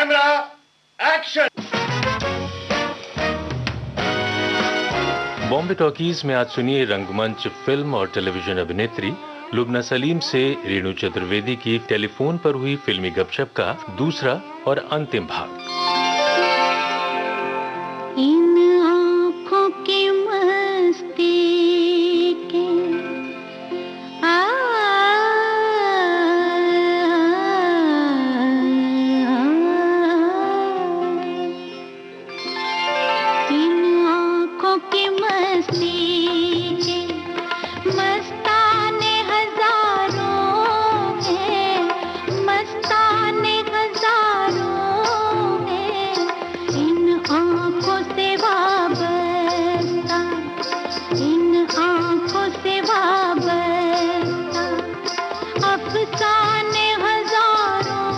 Camera action. Bombay talkies में आज सुनिए रंगमंच फिल्म और टेलीविजन अभिनेत्री लुबना सलीम से रेणु चतुर्वेदी की टेलीफोन पर हुई फिल्मी गपशप का दूसरा और अंतिम भाग। इन आँखों की मस्ती के इन आँखों की मस्ती के मस्ताने हजारों हैं, मस्ताने हजारों हैं, इन आँखों से वाबस्ता, इन आँखों से वाबस्ता, अफसाने हजारों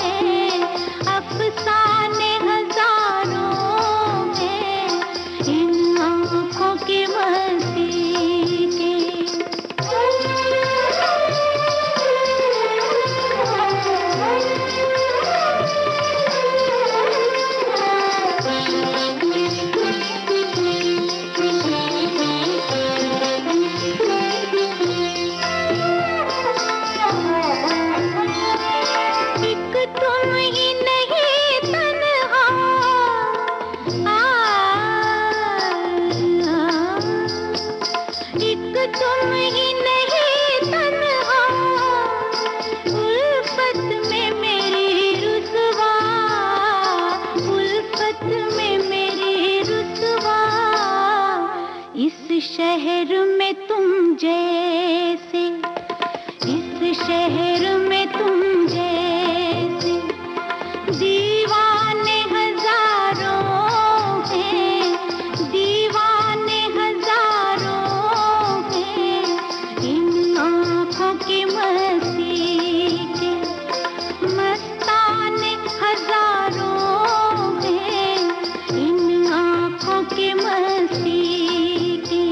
हैं, अफसाने हजारों हैं, इन आँखों की मस्ती के। एक तुम ही नहीं तन्हा, एक तुम ही नहीं तन्हा, उल्फत में मेरी रुसवा, उल्फत में मेरी रुसवा, इस शहर में तुम जैसे, इस शहर में तुम जैसे दीवाने हजारों हैं, दीवाने हजारों हैं, इन आँखों की मस्ती के मस्ताने हजारों हैं, इन आँखों की मस्ती के।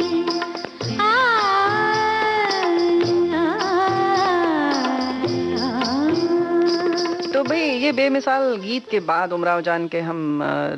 तो भाई ये बेमिसाल गीत के बाद उमराव जान के हम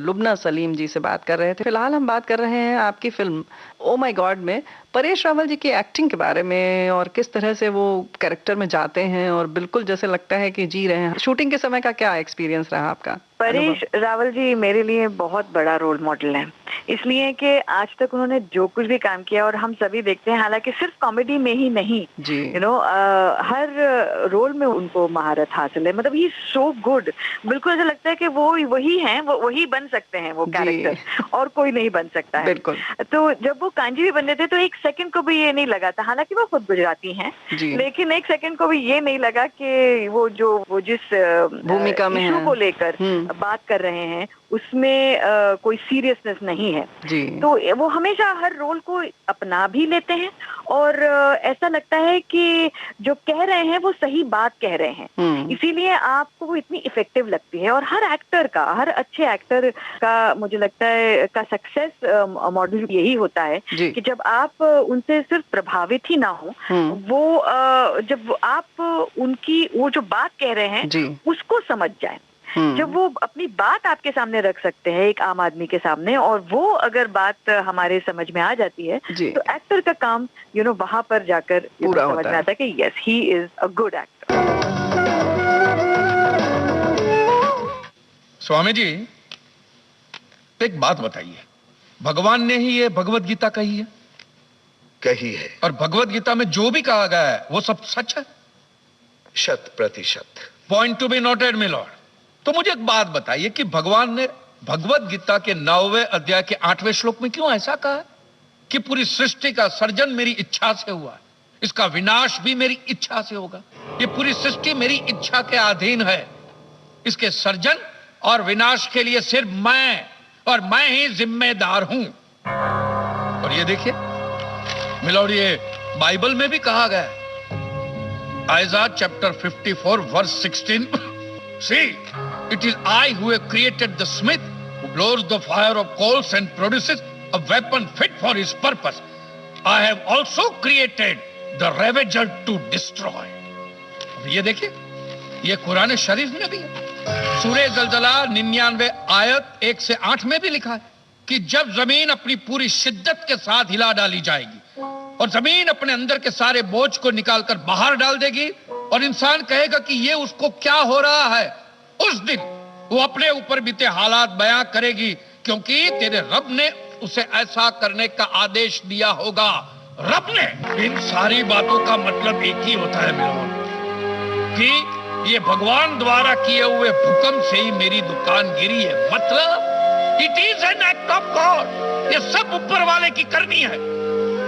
लुबना सलीम जी से बात कर रहे थे। फिलहाल हम बात कर रहे हैं आपकी फिल्म ओ माय गॉड में परेश रावल जी की एक्टिंग के बारे में और किस तरह से वो कैरेक्टर में जाते हैं और बिल्कुल जैसे लगता है कि जी रहे हैं। शूटिंग के समय का क्या एक्सपीरियंस रहा आपका? परेश रावल जी मेरे लिए बहुत बड़ा रोल मॉडल है, इसलिए कि आज तक उन्होंने जो कुछ भी काम किया और हम सभी देखते हैं, हालांकि सिर्फ कॉमेडी में ही नहीं, हर रोल में उनको महारत हासिल है। मतलब ही सो गुड, बिल्कुल ऐसा लगता है कि वो वही हैं, वो वही बन सकते हैं वो कैरेक्टर, और कोई नहीं बन सकता है। बिल्कुल। तो जब वो कांजी भी बनते थे तो एक सेकंड को भी ये नहीं लगा था, हालांकि वो खुद गुजराती हैं, लेकिन एक सेकंड को भी ये नहीं लगा कि वो जिस भूमिका में इशू को लेकर बात कर रहे हैं उसमें कोई सीरियसनेस नहीं है जी। तो वो हमेशा हर रोल को अपना भी लेते हैं और ऐसा लगता है कि जो कह रहे हैं वो सही बात कह रहे हैं, इसीलिए आपको वो इतनी इफेक्टिव लगती है। और हर एक्टर का, हर अच्छे एक्टर का मुझे लगता है का सक्सेस मॉडल यही होता है कि जब आप उनसे सिर्फ प्रभावित ही ना हो, वो जब आप उनकी वो जो बात कह रहे हैं उसको समझ जाए, जब वो अपनी बात आपके सामने रख सकते हैं एक आम आदमी के सामने, और वो अगर बात हमारे समझ में आ जाती है तो एक्टर का काम वहां पर जाकर समझ में आता है कि yes he is a good actor. Swami ji एक बात बताइए, भगवान ने ही ये भगवत गीता कही है? कही है। और भगवत गीता में जो भी कहा गया है वो सब सच है? 100%। Point to be noted my Lord. तो मुझे एक बात बताइए कि भगवान ने भगवत गीता के 9वें अध्याय के 8वें श्लोक में क्यों ऐसा कहा है कि पूरी सृष्टि का सर्जन मेरी इच्छा से हुआ है, इसका विनाश भी मेरी इच्छा से होगा, ये पूरी सृष्टि मेरी इच्छा के अधीन है, इसके सर्जन और विनाश के लिए सिर्फ मैं और मैं ही जिम्मेदार हूं। और ये देखिए मिलॉर्ड, ये बाइबल में भी कहा गया है, Aiza chapter 54 verse 16, see, it is I who have created the smith who blows the fire of coals and produces a weapon fit for his purpose. I have also created the ravager to destroy. ये देखिए, ये कुरान शरीफ में भी है। सूरह जलजला 99 आयत 1 से 8 में भी लिखा है कि जब जमीन अपनी पूरी शिद्दत के साथ हिला डाली जाएगी और जमीन अपने अंदर के सारे बोझ को निकालकर बाहर डाल देगी और इंसान कहेगा कि ये उसको क्या हो रहा है, उस दिन वो अपने ऊपर बीते हालात बयां करेगी, क्योंकि तेरे रब ने उसे ऐसा करने का आदेश दिया होगा। रब ने। इन सारी बातों का मतलब एक ही होता है मिलोन, कि ये भगवान द्वारा किए हुए भूकंप से ही मेरी दुकान गिरी है। मतलब it is an act of God. ये सब ऊपर वाले की करनी है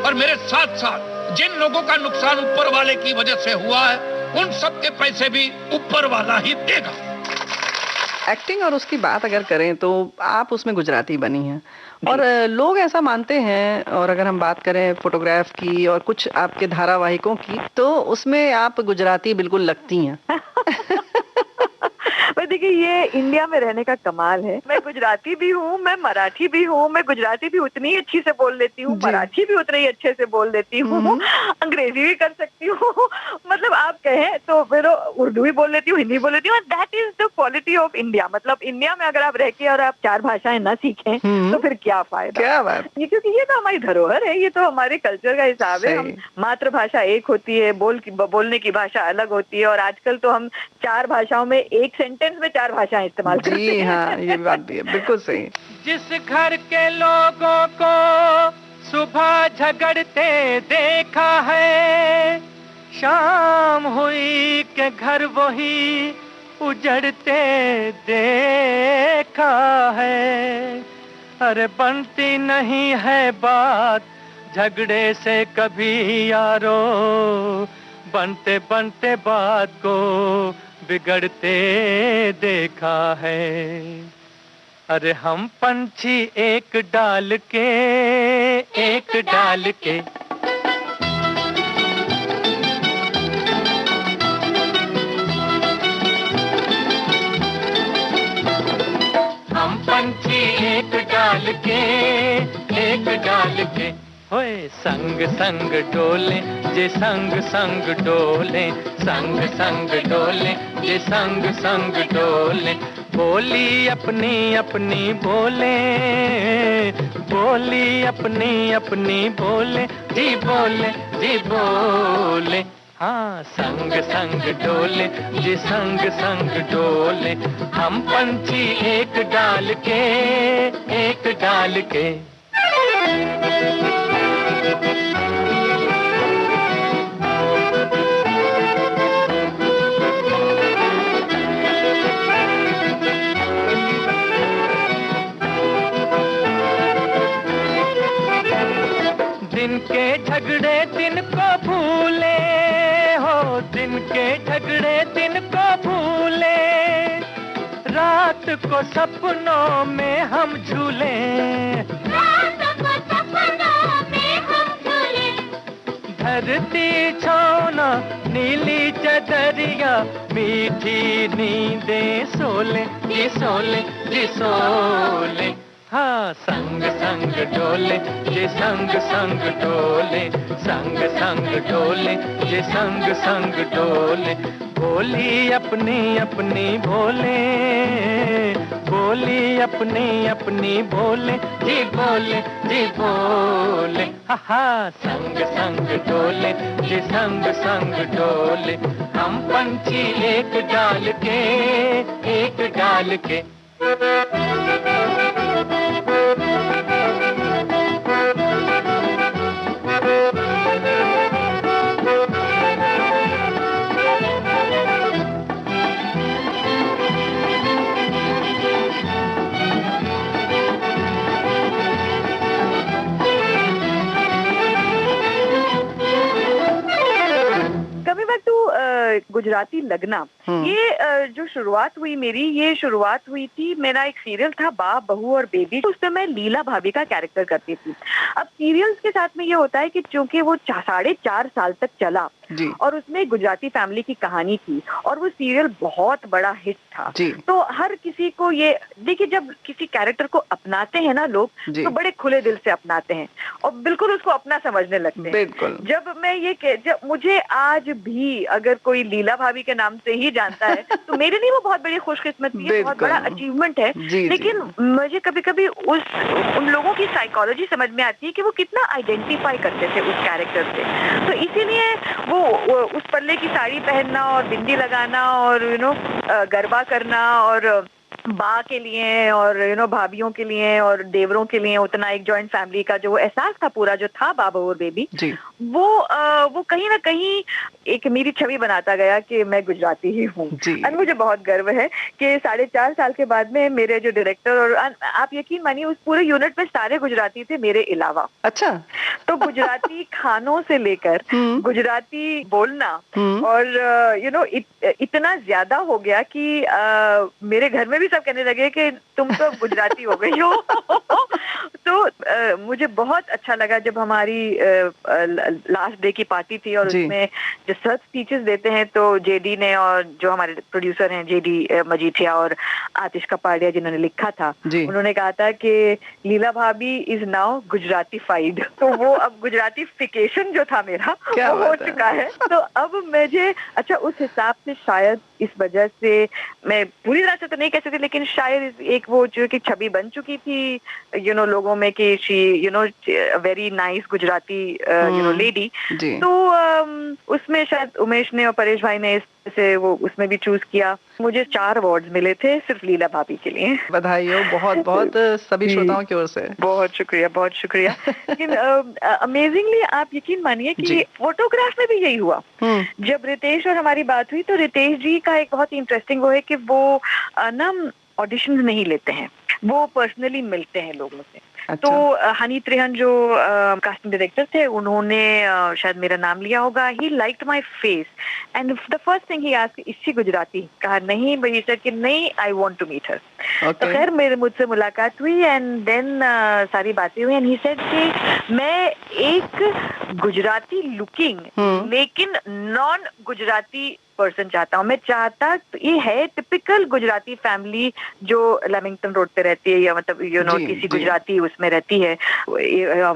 और मेरे साथ साथ जिन लोगों का नुकसान ऊपर वाले की वजह से हुआ है, उन सब के पैसे भी ऊपर वाला ही देगा। एक्टिंग और उसकी बात अगर करें तो आप उसमें गुजराती बनी हैं और लोग ऐसा मानते हैं, और अगर हम बात करें फोटोग्राफ की और कुछ आपके धारावाहिकों की, तो उसमें आप गुजराती बिल्कुल लगती हैं। देखिए, ये इंडिया में रहने का कमाल है। मैं गुजराती भी हूँ, मैं मराठी भी हूँ, मैं गुजराती भी उतनी ही अच्छी से बोल लेती हूँ, मराठी भी उतने ही अच्छे से बोल लेती हूँ, अंग्रेजी भी कर सकती हूँ, मतलब आप कहें तो फिर उर्दू भी बोल लेती हूँ, हिंदी बोल लेती हूँ। That is the quality of India. मतलब इंडिया में अगर आप रह के और आप 4 भाषाएं ना सीखें तो फिर क्या फायदा। क्या बात, ये क्योंकि ये तो हमारी धरोहर है, ये तो हमारे कल्चर का हिसाब है। हम मातृभाषा एक होती है, बोलने की भाषा अलग होती है, और आजकल तो हम 4 भाषाओं में एक सेंटेंस में 4 भाषाएं इस्तेमाल करते हैं। जी हाँ, ये बात भी है, बिल्कुल सही। जिस घर के लोगों को सुबह झगड़ते देखा है, शाम हुई के घर वही उजड़ते देखा है। अरे बनती नहीं है बात झगड़े से कभी यारो, बनते बनते बात को बिगड़ते देखा है। अरे हम पंछी एक डाल के हम पंछी एक डाल के होए संग संग डोले जे संग संग डोले, संग संग डोले जे संग संग डोले। बोली अपनी अपनी बोले, बोली अपनी अपनी बोले, जी बोले जी बोले। हाँ, संग संग डोले जी संग संग डोले। हम पंछी एक डाल के दिन के झगड़े दिन को भूले हो, दिन के झगड़े दिन को भूले, रात को सपनों में हम झूले, रात को सपनों में हम झूले। धरती छाना नीली चदरिया, मीठी नींदें सोले जी सोले जी सोले। हाँ, संग संग डोले जे संग संग डोले, संग संग डोले जे संग संग डोले। बोली अपनी अपनी बोले, बोली अपनी अपनी बोले, जी बोले जी बोले। हा हा, संग संग डोले जे संग संग डोले। हम पंछी एक डाल के गुजराती लगना, ये जो शुरुआत हुई मेरी, ये शुरुआत हुई थी, मेरा एक सीरियल था बाप बहू और बेबी, उसमें मैं लीला भाभी का कैरेक्टर करती थी। अब सीरियल्स के साथ में ये होता है कि चूंकि वो 4.5 साल तक चला और उसमें गुजराती फैमिली की कहानी थी और वो सीरियल बहुत बड़ा हिट था, तो हर किसी को ये देखिए, जब किसी कैरेक्टर को अपनाते हैं ना लोग, तो बड़े खुले दिल से अपनाते हैं। और बिल्कुल उसको अपना समझने लगते हैं। बिल्कुल। जब मुझे आज भी अगर कोई लीला भाभी के नाम से ही जानता है तो मेरे लिए वो बहुत बड़ी खुशकिस्मती है, बहुत बड़ा अचीवमेंट है। लेकिन मुझे कभी-कभी उन लोगों की साइकोलॉजी समझ में आती है कि वो कितना आइडेंटिफाई करते थे उस कैरेक्टर से। तो इसीलिए वो उस पल्ले की साड़ी पहनना और बिंदी लगाना और गरबा करना और बा के लिए और भाभीियों के लिए और देवरों के लिए उतना एक जॉइंट फैमिली का जो एहसास था पूरा जो था बाबू और बेबी, वो कहीं ना कहीं एक मेरी छवि बनाता गया कि मैं गुजराती ही हूँ। और मुझे बहुत गर्व है कि 4.5 साल के बाद में मेरे जो डायरेक्टर और आप यकीन मानिए उस पूरे यूनिट में सारे गुजराती थे मेरे अलावा। अच्छा। तो गुजराती खानों से लेकर गुजराती बोलना और इतना ज्यादा हो गया कि मेरे घर में भी सब कहने लगे कि तुम तो गुजराती हो गई हो। तो मुझे बहुत अच्छा लगा जब हमारी लास्ट डे की पार्टी थी और उसमें जो सर्च स्पीचेस देते हैं तो जेडी ने और जो हमारे प्रोड्यूसर हैं जेडी मजीठिया और आतिश कपाड़िया जिन्होंने लिखा था, उन्होंने कहा था कि लीला भाभी इज नाउ गुजरातीफाइड। तो वो अब गुजरातीफिकेशन जो था मेरा वो हो चुका है। तो अब मुझे उस हिसाब से शायद इस वजह से मैं पूरी तरह से तो नहीं कह सकती लेकिन शायद एक वो जो कि छवि बन चुकी थी लोगों में कि she very nice Gujarati lady. तो उसमें शायद उमेश ने और परेश भाई ने से वो उसमें भी चूज किया। मुझे 4 अवार्ड्स मिले थे सिर्फ लीला भाभी के लिए। बधाई हो बहुत बहुत सभी श्रोताओं की ओर से। बहुत शुक्रिया। लेकिन अमेजिंगली आप यकीन मानिए कि फोटोग्राफ में भी यही हुआ। जब रितेश और हमारी बात हुई तो रितेश जी का एक बहुत इंटरेस्टिंग वो है कि वो ना ऑडिशन नहीं लेते हैं, वो पर्सनली मिलते हैं लोगों से। तो हनी त्रिहन जो कास्टिंग डायरेक्टर थे उन्होंने शायद मेरा नाम लिया होगा। He liked my face and the first thing he asked is she Gujarati. कहा नहीं, बट ही सेड कि नहीं, I want to meet her. तो खैर मुझसे मुलाकात हुई एंड देन सारी बातें हुई एंड ही सेड कि मैं एक गुजराती लुकिंग लेकिन नॉन गुजराती पर्सन चाहता हूँ। मैं चाहता ये है टिपिकल गुजराती फैमिली जो लेमिंगटन रोड पे रहती है या मतलब किसी गुजराती उसमें रहती है,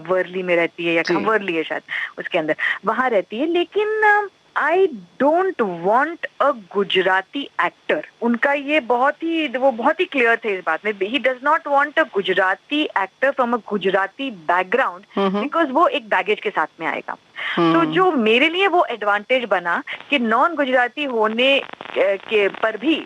वर्ली में रहती है या वर्ली है शायद उसके अंदर, वहां रहती है। लेकिन I don't want a Gujarati actor. उनका ये बहुत ही क्लियर थे इस बात में। He does not want a Gujarati actor from a Gujarati background because वो एक बैगेज के साथ में आएगा। तो जो मेरे लिए वो एडवांटेज बना कि नॉन गुजराती होने के पर भी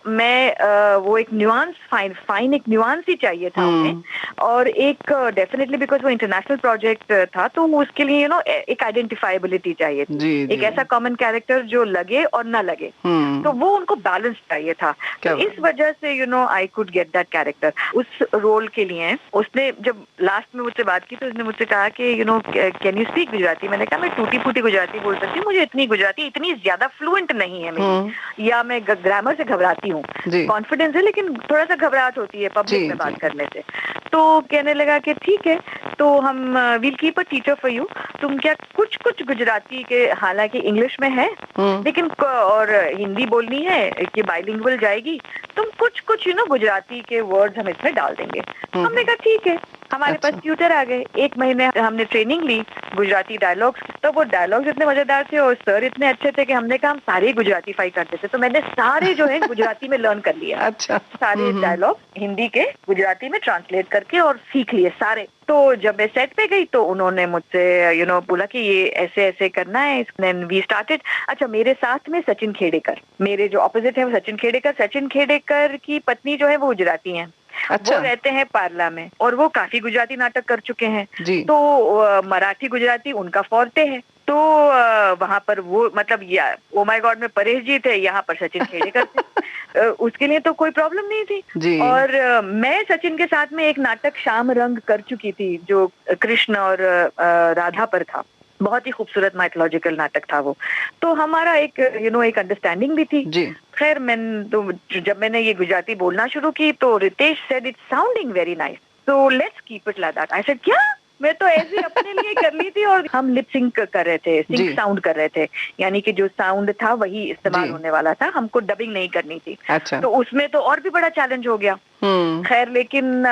मैं वो एक न्यूआंस फाइन एक न्यूआंस ही चाहिए था उन्हें। और एक डेफिनेटली बिकॉज वो इंटरनेशनल प्रोजेक्ट था तो उसके लिए एक आइडेंटिफाइबिलिटी चाहिए थी, एक ऐसा कॉमन कैरेक्टर जो लगे और ना लगे। तो वो उनको बैलेंस चाहिए था। तो इस वजह से I could get that character उस रोल के लिए। उसने जब लास्ट में मुझसे बात की तो उसने मुझसे कहा कि कैन यू स्पीक गुजराती। मैंने कहा मैं टूटी फूटी गुजराती बोल सकती हूँ, मुझे इतनी ज्यादा फ्लुएंट नहीं है मेरी, या मैं ग्रामर से घबराती हूँ। कॉन्फिडेंस है लेकिन थोड़ा सा घबराहट होती है पब्लिक में बात करने से। तो कहने लगा कि ठीक है तो हम will keep a teacher for you. तुम क्या कुछ गुजराती के, हालांकि इंग्लिश में है लेकिन और हिंदी बोलनी है कि बाइलिंगुअल जाएगी, तुम कुछ गुजराती के वर्ड्स हम इसमें डाल देंगे। हमने कहा ठीक है। हमारे पास ट्यूटर आ गए, 1 महीने हमने ट्रेनिंग ली गुजराती डायलॉग्स। तो वो डायलॉग्स इतने मजेदार थे और सर इतने अच्छे थे कि हमने कहा हम सारे गुजरातीफाई करते थे। तो मैंने सारे जो है गुजराती में लर्न कर लिया। अच्छा। सारे डायलॉग हिंदी के गुजराती में ट्रांसलेट करके और सीख लिए सारे। तो जब मैं सेट पे गई तो उन्होंने मुझसे बोला कि ये ऐसे ऐसे करना है। Then we started. अच्छा, मेरे साथ में सचिन खेडेकर, मेरे जो ऑपोजिट है वो सचिन खेडेकर की पत्नी जो है वो गुजराती है। अच्छा। वो रहते हैं पार्ला में और वो काफी गुजराती नाटक कर चुके हैं। तो मराठी गुजराती उनका फॉर्टे है। तो वहां पर वो मतलब ओ माय गॉड में परेश जी थे, यहाँ पर सचिन खेडेकर थे। उसके लिए तो कोई प्रॉब्लम नहीं थी। और मैं सचिन के साथ में एक नाटक शाम रंग कर चुकी थी जो कृष्ण और राधा पर था। बहुत ही खूबसूरत माइथोलॉजिकल नाटक था वो। तो हमारा एक एक अंडरस्टैंडिंग भी थी। खैर जब मैंने ये गुजराती बोलना शुरू की तो Ritesh said it's sounding very nice, so let's keep it like that. I said क्या मैं तो ऐसे अपने लिए कर ली थी और हम लिप सिंक कर रहे थे, सिंक साउंड कर रहे थे, यानी कि जो साउंड था वही इस्तेमाल होने वाला था, हमको डबिंग नहीं करनी थी। अच्छा। तो उसमें तो और भी बड़ा चैलेंज हो गया। खैर लेकिन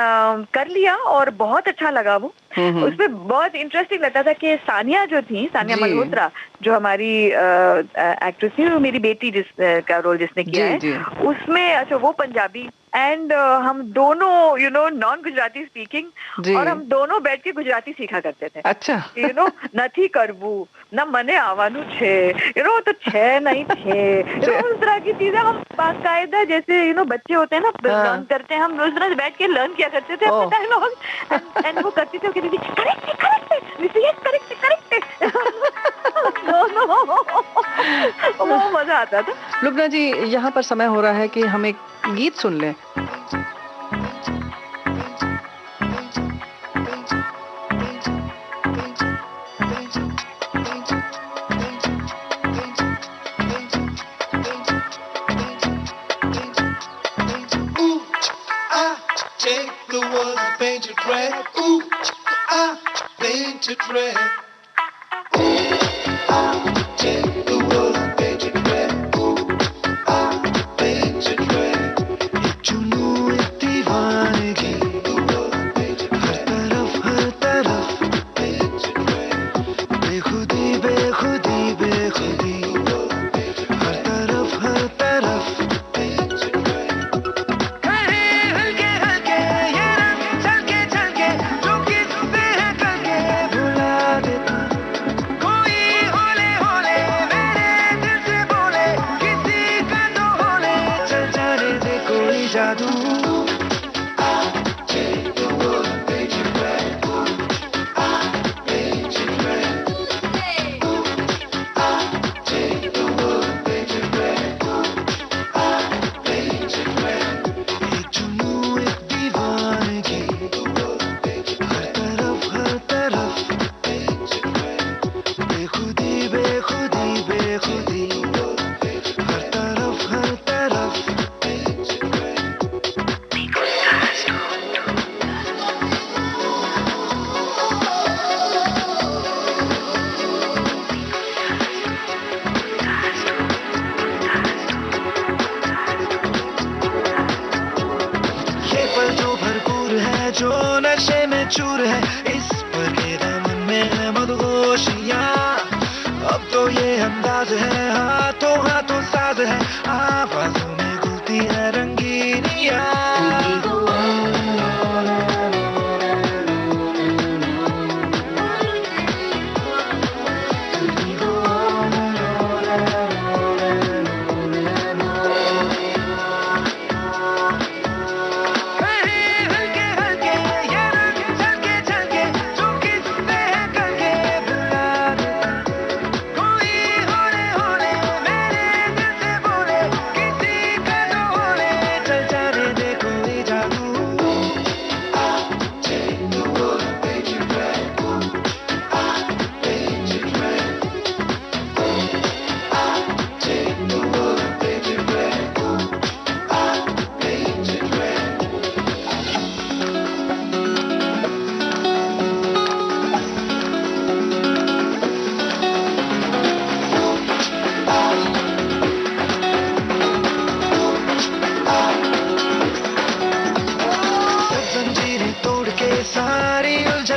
कर लिया और बहुत अच्छा लगा वो। उसमें बहुत इंटरेस्टिंग लगता था कि सानिया जो थी, सानिया मल्होत्रा जो हमारी एक्ट्रेस थी, वो मेरी बेटी का रोल जिसने किया है उसमें, अच्छा वो पंजाबी एंड हम दोनों नॉन गुजराती स्पीकिंग, और हम दोनों बैठ के गुजराती सीखा करते थे। अच्छा। नथी करबू ना मने आवानू छे, तो छे नहीं छे, उस तरह की चीजें हम बाकायदा जैसे बच्चे होते हैं ना लर्न करते हैं, हम उस तरह बैठ के लर्न किया करते थे अपने डायलॉग, एंड वो करती थी, कहती थी करेक्ट वो मजा आता था। लुब्ना जी, यहाँ पर समय हो रहा है कि हम एक गीत सुन लें।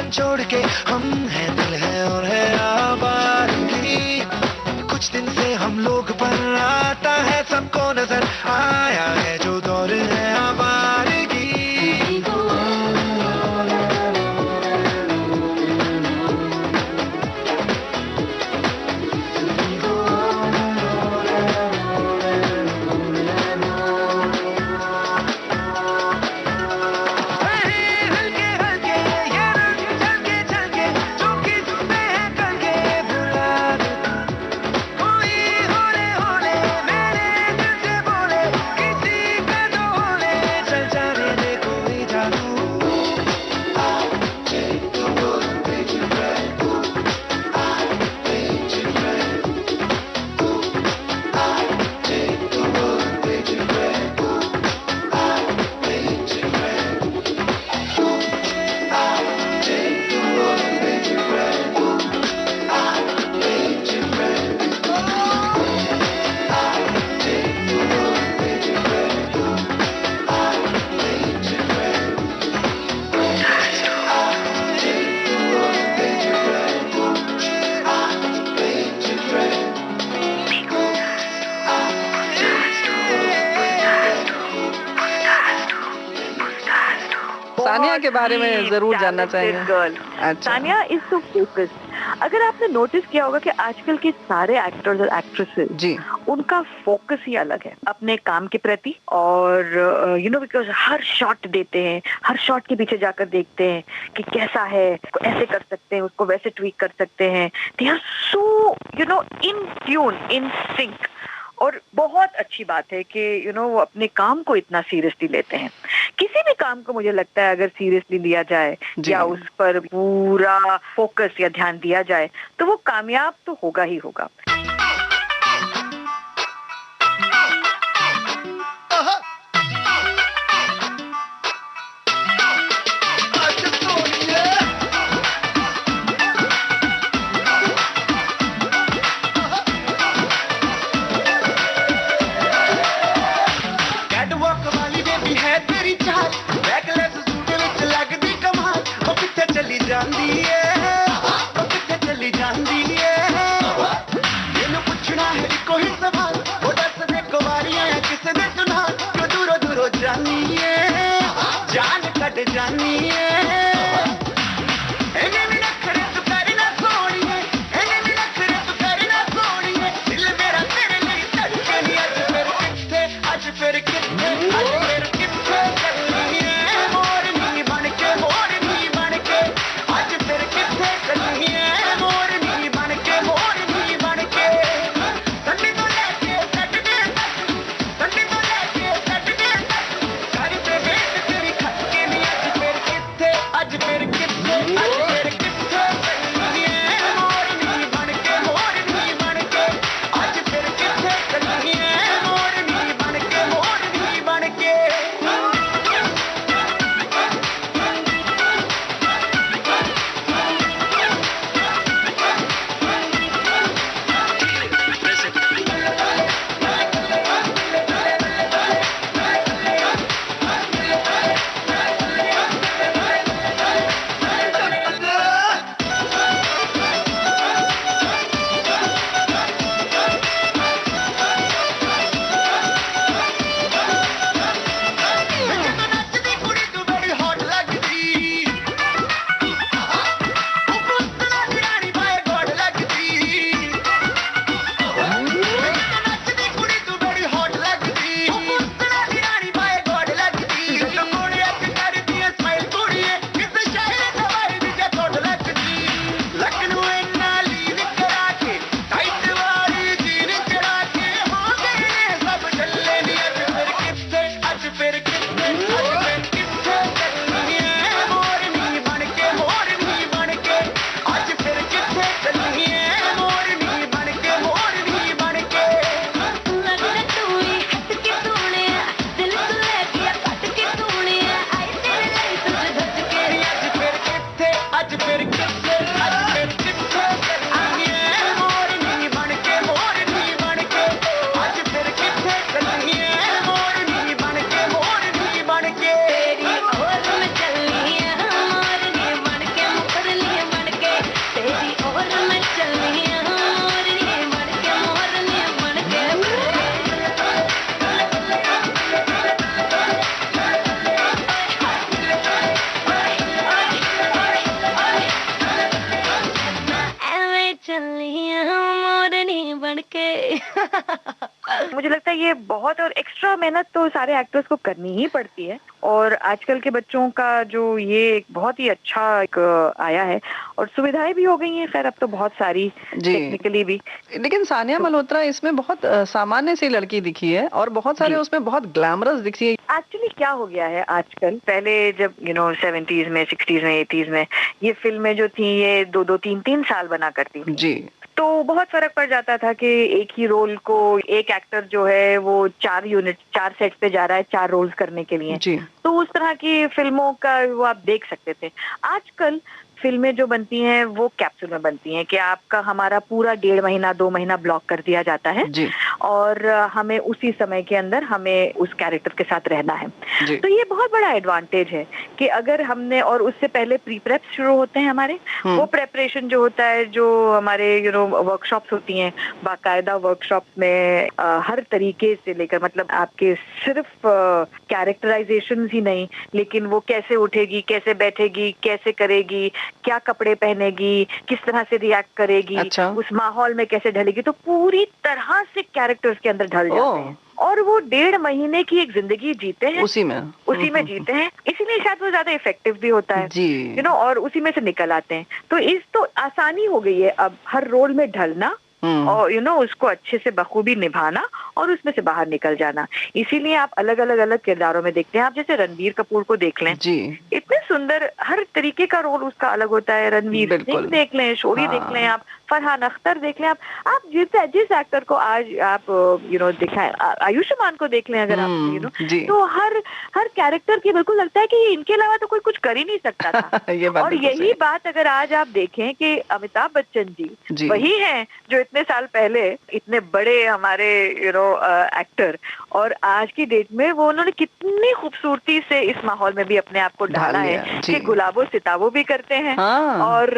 छोड़ के हम हैं दिल है और है आवारगी, कुछ दिन से हम लोग पर आता है सबको नजर आया है जो दौर है आवारगी। हल्के हल्के ये रंग चलके चलके जो के बारे में जरूर जानना चाहेंगे। Girl Sania is so focused. अगर आपने नोटिस किया होगा कि आजकल के सारे एक्टर्स और एक्ट्रेसेस जी उनका फोकस ही अलग है अपने काम के प्रति, और you know because her shot देते हैं, हर शॉट के पीछे जाकर देखते हैं कि कैसा है, ऐसे कर सकते हैं, उसको वैसे ट्वीक कर सकते हैं। They are so you know in tune, in sync. और बहुत अच्छी बात है कि यू नो वो अपने काम को इतना सीरियसली लेते हैं। किसी भी काम को मुझे लगता है अगर सीरियसली लिया जाए या उस पर पूरा फोकस या ध्यान दिया जाए तो वो कामयाब तो होगा ही होगा। मुझे लगता है ये बहुत और एक्स्ट्रा मेहनत तो सारे एक्टर्स को करनी ही पड़ती है, और आजकल के बच्चों का जो ये एक बहुत ही अच्छा एक आया है, और सुविधाएं भी हो गई हैं खैर अब तो बहुत सारी टेक्निकली भी। लेकिन सानिया मल्होत्रा इसमें बहुत सामान्य सी लड़की दिखी है और बहुत सारे उसमें बहुत ग्लैमरस दिखी है। एक्चुअली क्या हो गया है आजकल, पहले जब 70s में 60s में 80s में ये फिल्में जो थी ये 2-2 3-3 साल बना करती थी जी, तो बहुत फर्क पड़ जाता था कि एक ही रोल को एक एक्टर जो है वो 4 सेट पे जा रहा है 4 रोल्स करने के लिए जी। तो उस तरह की फिल्मों का वो आप देख सकते थे। आजकल फिल्में जो बनती हैं वो कैप्सूल में बनती हैं कि आपका हमारा पूरा 1.5 महीना 2 महीना ब्लॉक कर दिया जाता है और हमें उसी समय के अंदर हमें उस कैरेक्टर के साथ रहना है। तो ये बहुत बड़ा एडवांटेज है कि अगर हमने, और उससे पहले प्री प्रेप शुरू होते हैं हमारे, वो प्रेपरेशन जो होता है, जो हमारे वर्कशॉप्स होती हैं, बाकायदा वर्कशॉप्स में हर तरीके से लेकर, मतलब आपके सिर्फ कैरेक्टराइजेशन ही नहीं, लेकिन वो कैसे उठेगी, कैसे बैठेगी, कैसे करेगी, क्या कपड़े पहनेगी, किस तरह से रिएक्ट करेगी, उस माहौल में कैसे ढलेगी, तो पूरी तरह से कैरेक्टर्स के अंदर ढल जाते हैं और वो 1.5 महीने की एक जिंदगी जीते हैं, उसी में जीते हैं। इसीलिए शायद वो ज्यादा इफेक्टिव भी होता है, और उसी में से निकल आते हैं। तो इस तो आसानी हो गई है अब हर रोल में ढलना और उसको अच्छे से बखूबी निभाना और उसमें से बाहर निकल जाना। इसीलिए आप अलग अलग किरदारों में देखते हैं। आप जैसे रणबीर कपूर को देख लें, इतने सुंर, हर तरीके का रोल उसका अलग होता है। रणवीर सिंह देख लें, शोरी देख लें, आप फरहान अख्तर देख लें, आप जिस एक्टर को आज आप दिखाएं, आयुष्मान को देख लें अगर आप तो हर कैरेक्टर की बिल्कुल लगता है कि इनके अलावा तो कोई कुछ कर ही नहीं सकता था। और यही बात अगर आज आप देखें कि अमिताभ बच्चन जी वही हैं जो इतने साल पहले इतने बड़े हमारे एक्टर, और आज की डेट में वो उन्होंने कितनी खूबसूरती से इस माहौल में भी अपने आप को ढाला है कि गुलाबो सिताबो भी करते हैं और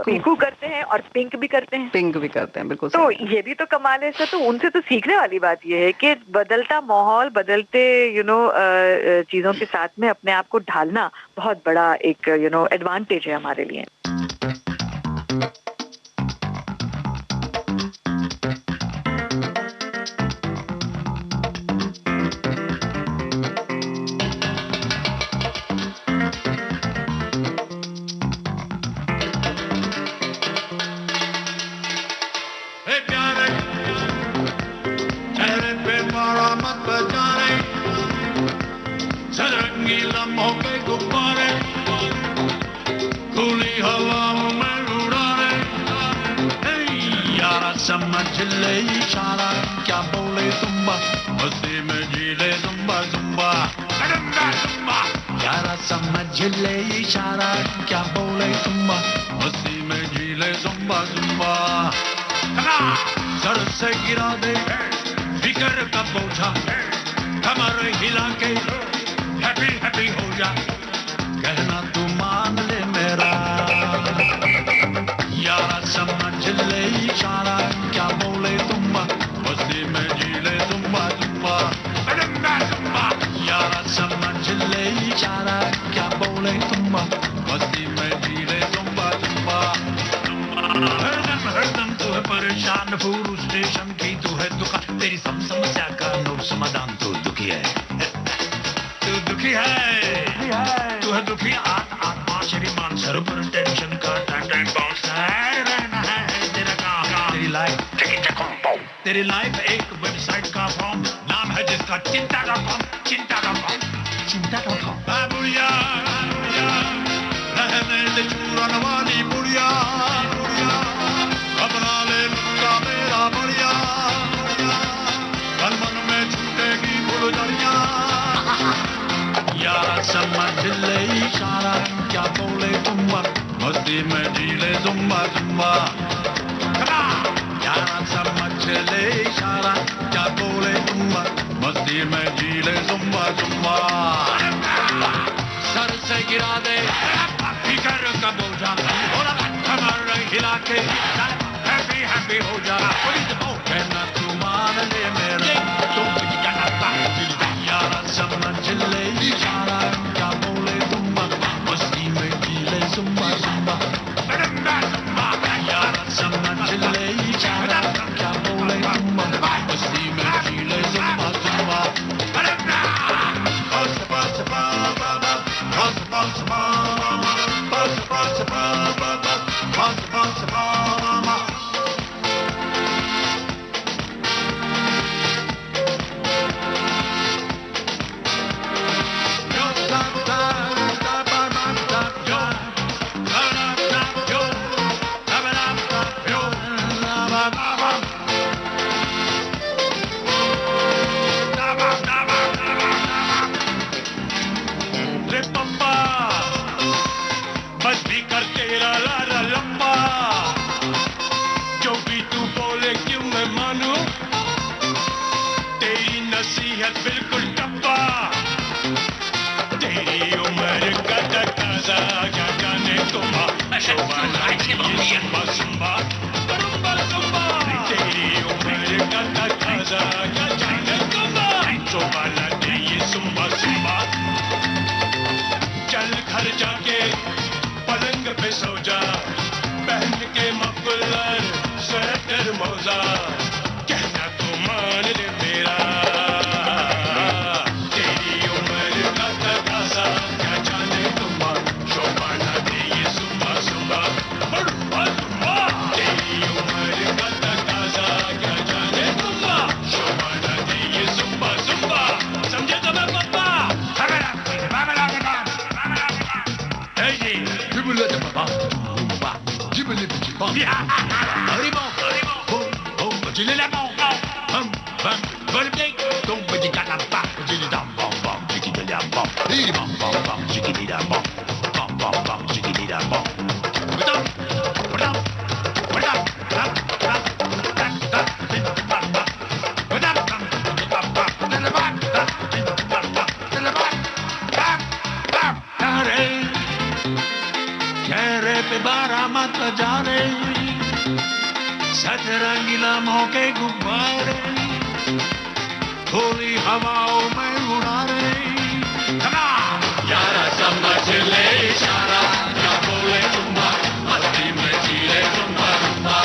पीकू करते हैं और पिंक भी करते हैं, बिल्कुल। तो ये भी तो कमाल है। तो उनसे तो सीखने वाली बात ये है कि बदलता माहौल, बदलते चीजों के साथ में अपने आप को ढालना बहुत बड़ा एक एडवांटेज है हमारे लिए। समझ ले इशारा, क्या बोले जुम्बा, मस्ती में जी ले जुम्बा जुम्बा जुम्बा। यारा समझ ले इशारा, क्या बोले जुम्बा, मस्ती में जी ले जुम्बा जुम्बा। सर से गिरा दे फिकर का बोझा, कमर हिला के हैप्पी हैप्पी हो जा, कहना तू मान ले मेरा। यारा समझ ले इशारा, क्या बोले जुम्बा, मस्ती में जी ले जुम्बा जुम्बा जुम्बा। यारा समझ ले इशारा, क्या बोले जुम्बा, मस्ती में जी ले जुम्बा जुम्बा। हरदम तू है परेशान, पूरू स्टेशन की तू है दुकान, तेरी सब समस्या का नो समाधान, तू दुखी है, तू दुखी है, तू है दुखी आत्मा श्रीमान, सर पर टेंशन का टाइम बाउंस रहना है तेरा काम। तेरी लाइफ एक वेबसाइट का फॉर्म, नाम है जिसका चिंता.com, चिंता.com। बुढ़िया रहने दे चूरन वाली बुढ़िया, अपना ले लूंगा मेरा बढ़िया, मन में छूटेगी फुलझड़िया। यारा समझ ले इशारा, क्या बोले जुम्बा, मस्ती में जी ले जुम्बा जुम्बा। यारा समझ ले इशारा, क्या बोले जुम्बा, मस्ती में जी ले जुम्बा जुम्बा। सर से गिरा दे फिकर का बोझा, कमर हिला के हैप्पी हैप्पी हो जा, कहना तू मान ले मेरा। यारा समझ ले इशारा, क्या बोले जुम्बा, मस्ती में जी ले जुम्बा जुम्बा। यारा समझ ले इशारा, क्या बोले जुम्बा, मस्ती में जी ले जुम्बा जुम्बा। शोभाना ये सुम्बा रुम्बा सुम्बा तेरी उम्र का तकाजा क्या जाने तुम्बा शोभाना ये सुम्बा सुम्बा चल घर जाके पलंग पे सो जा पहन के मफलर स्वेटर मोजा कहना तो मान ले मेरा तेरी उम्र का तकाजा क्या जाने तुम्बा शोभाना दे ये सुम्बा सुम्बा रुम्बा सुम्बा तेरी उम्र का तकाजा क्या जाने तुम्बा शोभाना दे ये सुम्बा सुम्बा समझे तो मैं पप्पा चेहरे पे बारामत जा रहे सतरंगी लम्हों के गुब्बारे थोड़ी हवाओं में उड़ा रहे यारा समझ ले इशारा क्या बोले तुम्बा मस्ती में जीले तुम्बा तुम्बा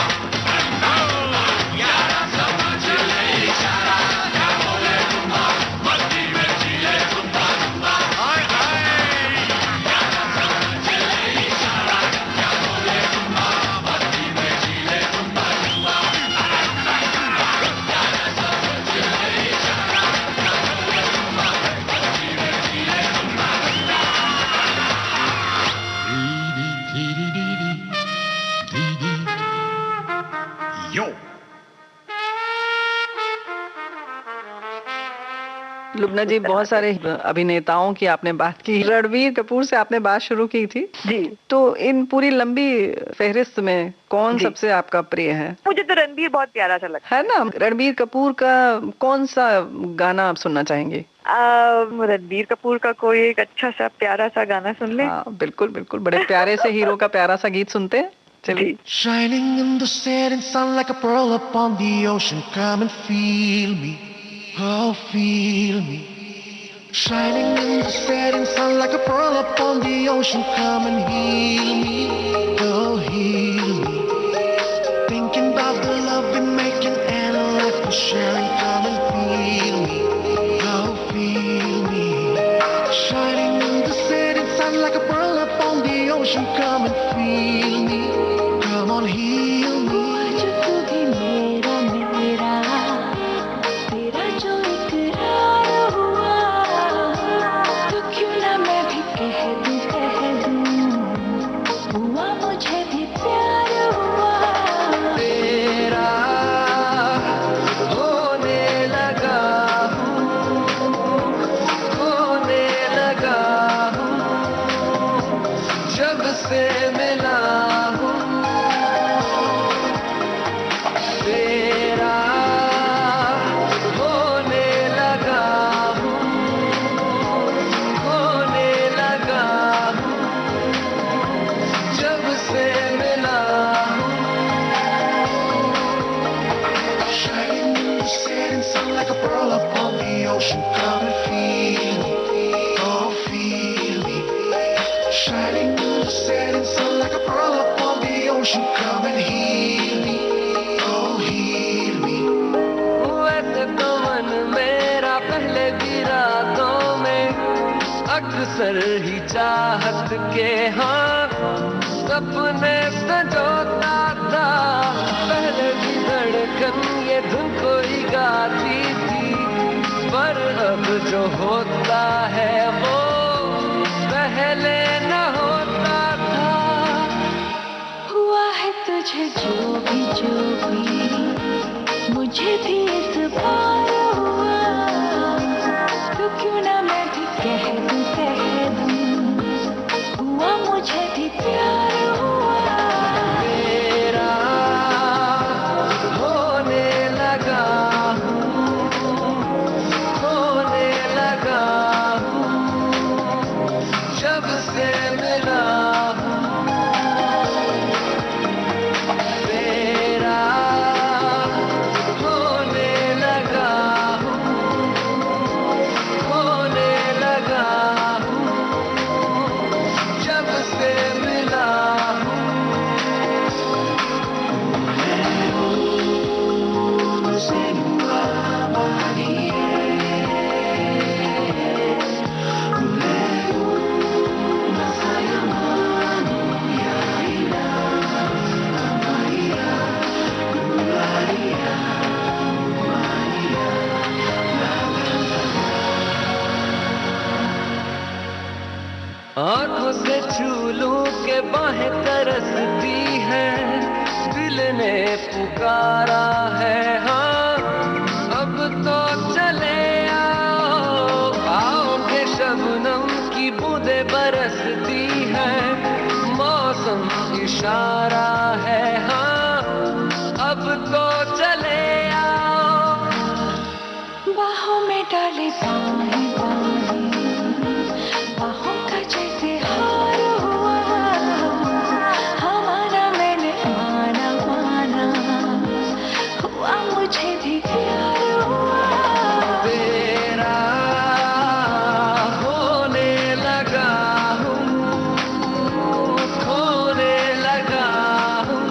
यारा समझ ले इशारा क्या बोले तुम्बा मस्ती में जीले तुम्बा तुम्बा यारा समझ ले इशारा क्या बोले तुम्बा मस्ती में जीले तुम्बा तुम्बा यारा समझ ले इशारा क्या बोले तुम्बा मस्ती में जीले तुम्बा यो लुबना जी, बहुत सारे अभिनेताओं की आपने बात की, रणबीर कपूर से आपने बात शुरू की थी जी। तो इन पूरी लंबी फहरिस्त में कौन जी। सबसे आपका प्रिय है? मुझे तो रणबीर बहुत प्यारा सा लगता है ना। रणबीर कपूर का कौन सा गाना आप सुनना चाहेंगे? रणबीर कपूर का कोई एक अच्छा सा प्यारा सा गाना सुन ले। हाँ, बिल्कुल बिल्कुल, बड़े प्यारे से हीरो का प्यारा सा गीत सुनते हैं। चलिए। Shining in the setting sun like a pearl upon the ocean. Come and feel me, oh feel me. Shining in the setting sun like a pearl upon the ocean. Come and heal me, oh heal me. Thinking about the love we're making and the life we're sharing. Come and feel me, oh feel me. Shining in the setting sun like a pearl upon the ocean. Come and feel me. Come on, heal me. आज तू भी मेरा मेरा तेरा जो इकरार हुआ तो क्यों ना मैं भी कह दूं हुआ मुझे भी प्यार हुआ तेरा होने लगा हूँ जब से मिला हूँ तेरा होने लगा हूँ जब से मिला हूँ Shining in the setting sun like a pearl upon the ocean. Come and feel me, oh feel me. Shining in the setting sun like a pearl upon the ocean. Come and heal me, oh heal me. वैसे तो मन मेरा पहले भी रातों में अक्सर ही चाहत के हाँ सपने संजोता था पहले भी धड़कन ये धुन कोई गाती थी पर अब जो होता है वो पहले न होता था हुआ है तुझे जो भी मुझे भी इस बार हुआ तो क्यों ना मैं भी कह दूं हुआ मुझे भी प्यार हुआ तेरा होने लगा हूँ जब से मिला हूँ मैंने पुकारा है, हाँ अब तो चले आओ, आओ के शबनम की बूंदें बरसती है, मौसम इशारा है, हाँ अब तो चले आओ। बाहों में डाले बाहें बाहें, बाहों का जैसे हार हुआ, हमारा मैंने माना माना, हुआ मुझे भी प्यार हुआ। तेरा होने लगा हूँ, खोने लगा हूँ,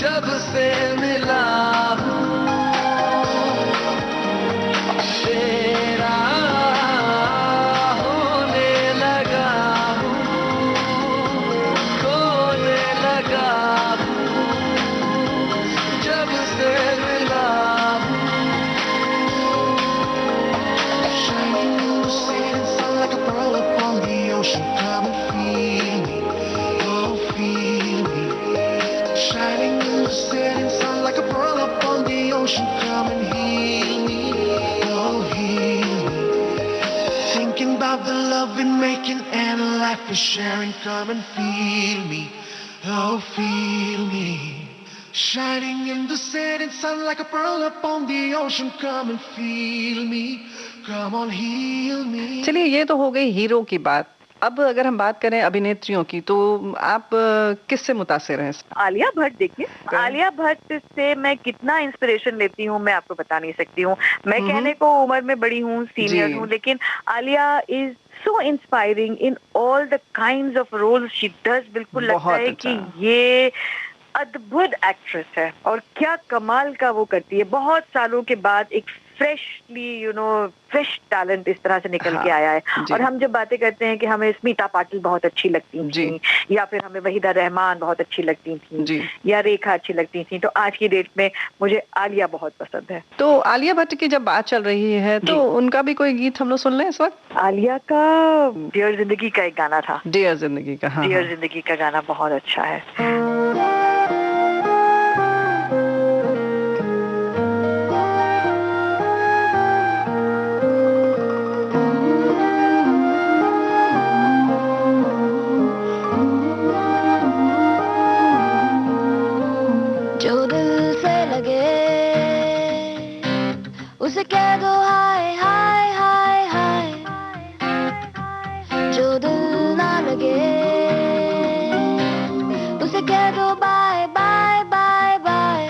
जब से मिला हूँ। तेरा होने लगा हूँ, खोने लगा हूँ, जब से मिला हूँ। Shining in the setting sun like a pearl upon the ocean. Come and feel me, oh feel me. Shining in the setting sun like a pearl upon the ocean. Come and heal me, oh heal me. Thinking about the love we're making and the life we're sharing. Come and feel me, oh feel me. Shining in the setting sun like a pearl upon the ocean. Come and feel me, come on heal me. चलिए ये तो हो गई hero की बात। अब अगर हम बात करें अभिनेत्रियों की, तो आप किससे मुतासिर हैं? आलिया भट्ट। देखिए, आलिया भट्ट से मैं कितना इंस्पिरेशन लेती हूँ मैं आपको बता नहीं सकती हूँ। मैं कहने को उम्र में बड़ी हूँ, सीनियर हूँ, लेकिन Alia is so inspiring in all the kinds of roles she does. बिल्कुल लगता है कि ये अद्भुत एक्ट्रेस है और क्या कमाल का वो करती है। बहुत सालों के बाद एक फ्रेशली फ्रेश टैलेंट इस तरह से निकल के आया है। और हम जब बातें करते हैं कि हमें स्मिता पाटिल बहुत अच्छी लगती थी, या फिर हमें वहीदा रहमान बहुत अच्छी लगती थी, या रेखा अच्छी लगती थी, तो आज की डेट में मुझे आलिया बहुत पसंद है। तो आलिया भट्ट की जब बात चल रही है तो उनका भी कोई गीत हम लोग सुन लें इस वक्त? आलिया का डियर जिंदगी का एक गाना था, डियर जिंदगी का। हाँ, डियर जिंदगी का गाना बहुत अच्छा है। उसे कह दो हाय हाय हाय हाय, जो दिल ना लगे उसे कह दो बाय बाय बाय बाय।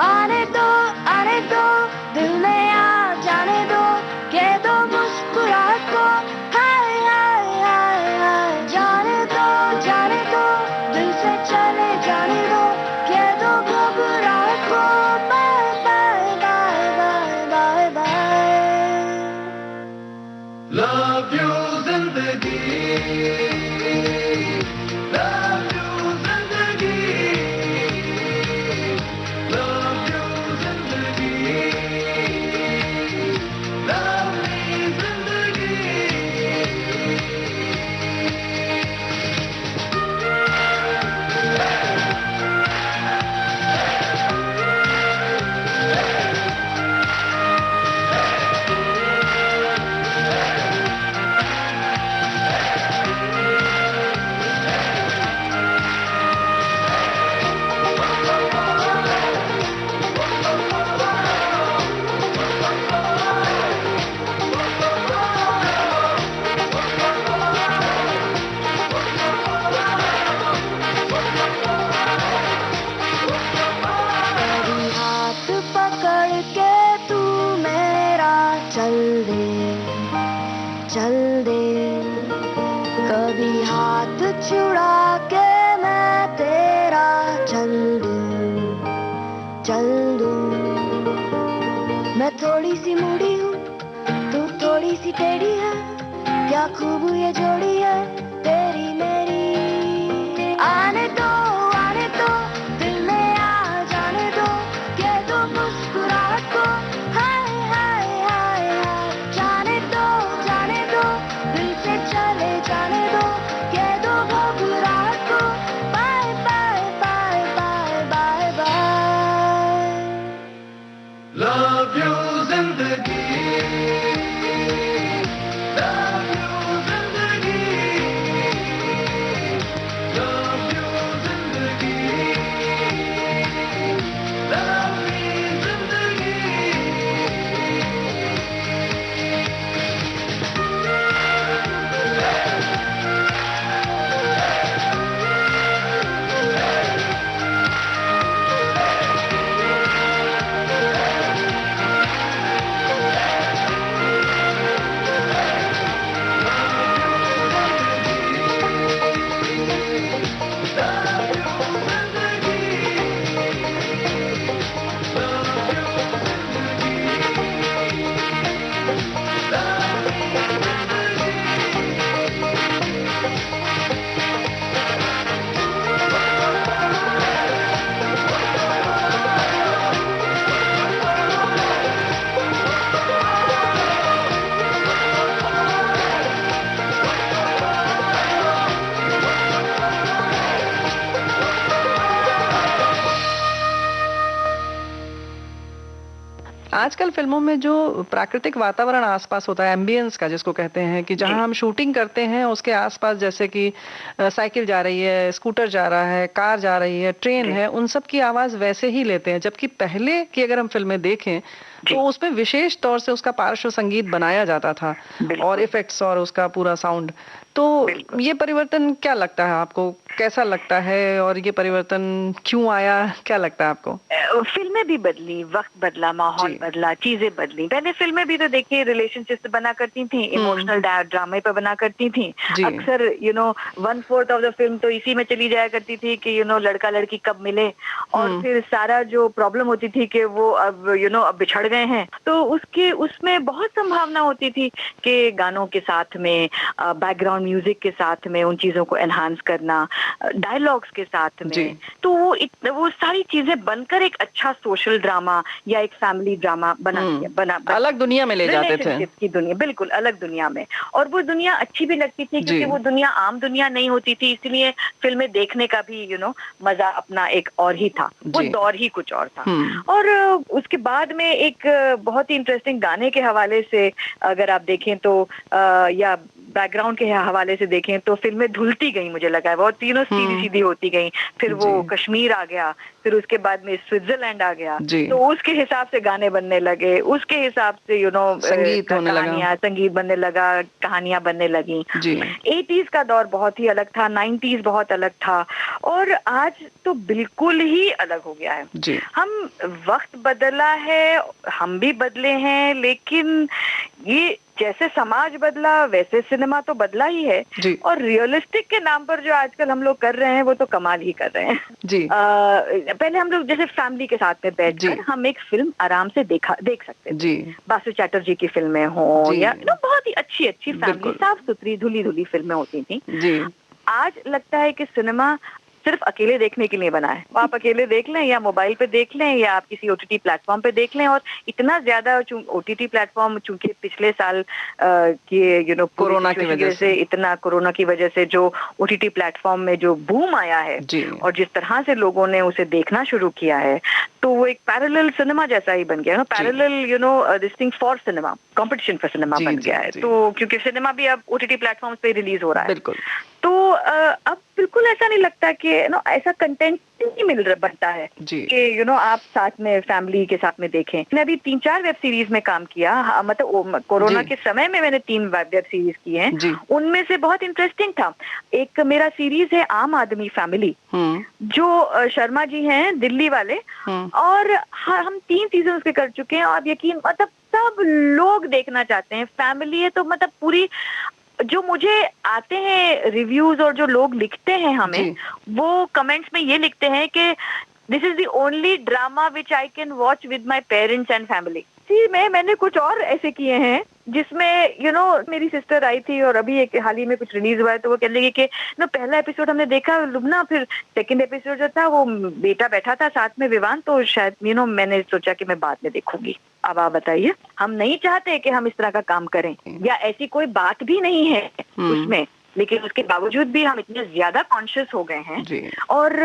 आने दो दिल में आ जाने दो, कह दो मुस्कुराहट को हाय हाय हाय हाय। जाने दो दिल से चले जाने दो, कह दो घबराहट को bye bye bye bye bye. Love you जिंदगी, love you जिंदगी, love you जिंदगी, love me जिंदगी। चल दे, कभी हाथ छुड़ा के मैं तेरा चल दूं। मैं थोड़ी सी मुड़ी हूँ, तू थोड़ी सी टेढ़ी है, क्या खूब ये जोड़ी है तेरी मेरी। आने दो दिल में आ जाने दो, कह दो मुस्कुराहट को हाय हाय हाय हाय। जाने दो दिल से चले जाने दो, कह दो घबराहट को बाय बाय आजकल फिल्मों में जो प्राकृतिक वातावरण आसपास होता है, एम्बियंस का जिसको कहते हैं, कि जहां हम शूटिंग करते हैं उसके आसपास जैसे कि साइकिल जा रही है, स्कूटर जा रहा है, कार जा रही है, ट्रेन है, उन सब की आवाज वैसे ही लेते हैं। जबकि पहले की अगर हम फिल्में देखें तो उसमें विशेष तौर से उसका पार्श्व संगीत बनाया जाता था और इफेक्ट्स और उसका पूरा साउंड। तो ये परिवर्तन क्या लगता है आपको, कैसा लगता है, और ये परिवर्तन क्यों आया, क्या लगता है आपको? फिल्में भी बदली, वक्त बदला, माहौल बदला, चीजें बदली। पहले फिल्में भी तो देखिए रिलेशनशिप बना करती थी, इमोशनल ड्रामे पे बना करती थी। अक्सर 1/4 ऑफ द फिल्म तो इसी में चली जाया करती थी कि लड़का लड़की कब मिले, और फिर सारा जो प्रॉब्लम होती थी कि वो अब अब बिछड़ गए हैं, तो उसमें बहुत संभावना होती थी कि गानों के साथ में, बैकग्राउंड म्यूजिक के साथ में उन चीजों को एनहांस करना, डायलॉग्स के साथ में, तो वो सारी चीजें बनकर एक अच्छा सोशल ड्रामा या एक फैमिली ड्रामा बना अलग दुनिया में ले जाते थे, की दुनिया, बिल्कुल अलग दुनिया में। और वो दुनिया अच्छी भी लगती थी क्योंकि वो दुनिया आम दुनिया नहीं होती थी, इसलिए फिल्में देखने का भी मजा अपना एक और ही था, वो दौर ही कुछ और था। और उसके बाद में एक बहुत ही इंटरेस्टिंग गाने के हवाले से अगर आप देखें तो या बैकग्राउंड के हवाले से देखें तो फिल्में धुलती गई, मुझे लगा है, बहुत तीनों सीधी सीधी होती गई। फिर वो कश्मीर आ गया, फिर उसके बाद में स्विट्जरलैंड आ गया, तो उसके हिसाब से गाने बनने लगे, उसके हिसाब से संगीत होने लगा, संगीत बनने लगा, कहानियां बनने लगी। 80s का दौर बहुत ही अलग था, 90s बहुत अलग था, और आज तो बिल्कुल ही अलग हो गया है। हम वक्त बदला है, हम भी बदले हैं, लेकिन ये जैसे समाज बदला वैसे सिनेमा तो बदला ही है। और रियलिस्टिक के नाम पर जो आजकल हम लोग कर रहे हैं वो तो कमाल ही कर रहे हैं। पहले हम लोग जैसे फैमिली के साथ में बैठकर हम एक फिल्म आराम से देख सकते थे। बासु चैटर्जी की फिल्में हो या बहुत ही अच्छी अच्छी फैमिली, साफ सुथरी धुली धुली फिल्में होती थी। आज लगता है कि सिनेमा सिर्फ अकेले देखने के लिए बना है। आप अकेले देख लें या मोबाइल पे देख लें या आप किसी ओटीटी प्लेटफॉर्म पे देख लें। और इतना ज्यादा ओटीटी प्लेटफॉर्म चूंकि पिछले साल के कोरोना की वजह से, इतना कोरोना की वजह से जो ओटीटी प्लेटफॉर्म में जो बूम आया है और जिस तरह से लोगों ने उसे देखना शुरू किया है, तो वो एक पैरेलल सिनेमा जैसा ही बन गया, parallel this thing for cinema, competition for cinema बन गया है। तो क्योंकि सिनेमा भी अब ओटीटी प्लेटफॉर्म्स पे रिलीज हो रहा है, तो अब बिल्कुल ऐसा नहीं लगता कि ऐसा कंटेंट नहीं बनता है कि आप साथ में फैमिली के साथ में देखें। मैंने अभी 3-4 वेब सीरीज में काम किया, मतलब कोरोना के समय में मैंने 3 वेब सीरीज की हैं। उनमें से बहुत इंटरेस्टिंग था, एक मेरा सीरीज है आम आदमी फैमिली, जो शर्मा जी हैं दिल्ली वाले, और हम 3 सीजन उसके कर चुके हैं। और यकीन, मतलब सब लोग देखना चाहते हैं, फैमिली है तो मतलब पूरी, जो मुझे आते हैं रिव्यूज और जो लोग लिखते हैं हमें, वो कमेंट्स में ये लिखते हैं कि this is the only drama which I can watch with my parents and family. मैंने कुछ और ऐसे किए हैं जिसमें मेरी सिस्टर आई थी और अभी एक हाल ही में कुछ रिलीज हुआ है, तो वो कहने लगी कि पहला एपिसोड हमने देखा लुबना, फिर सेकंड एपिसोड जो था वो बेटा बैठा था साथ में विवान, तो शायद मैंने सोचा कि मैं बाद में देखूंगी। अब आप बताइए, हम नहीं चाहते कि हम इस तरह का काम करें या ऐसी कोई बात भी नहीं है उसमें, लेकिन उसके बावजूद भी हम इतने ज्यादा कॉन्शियस हो गए हैं। और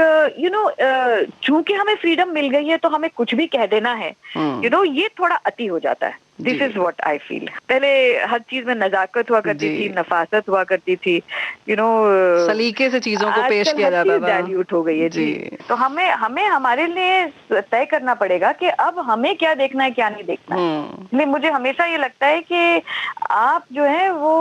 चूंकि हमें फ्रीडम मिल गई है तो हमें कुछ भी कह देना है, ये थोड़ा अति हो जाता है। This is what I feel. पहले हर चीज में नजाकत हुआ करती थी, नफासत हुआ करती थी, सलीके से चीजों को पेश किया जाता था। डाइल्यूट हो गई है जी। तो हमें हमारे लिए तय करना पड़ेगा कि अब हमें क्या देखना है क्या नहीं देखना है। इसलिए मुझे हमेशा ये लगता है कि आप जो है वो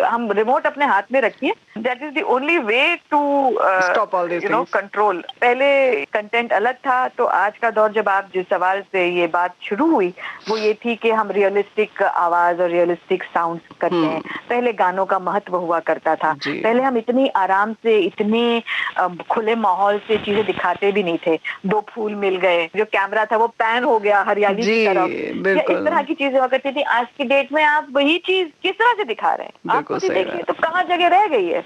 हम रिमोट अपने हाथ में रखिए, that is the only way to stop all this control. पहले कंटेंट अलग था, तो आज का दौर, जब आप जिस सवाल से ये बात शुरू हुई वो ये थी कि हम रियलिस्टिक आवाज और रियलिस्टिक साउंड करते हैं। पहले गानों का महत्व हुआ करता था, पहले हम इतनी आराम से, इतने खुले माहौल से चीजें दिखाते भी नहीं थे। 2 फूल मिल गए, जो कैमरा था वो पैन हो गया हरियाली की तरफ, इस तरह की चीजें हुआ करती थी। आज की डेट में आप वही चीज किस तरह से दिखा रहे हैं, आप खुद देखिए तो कहाँ जगह रह गई है।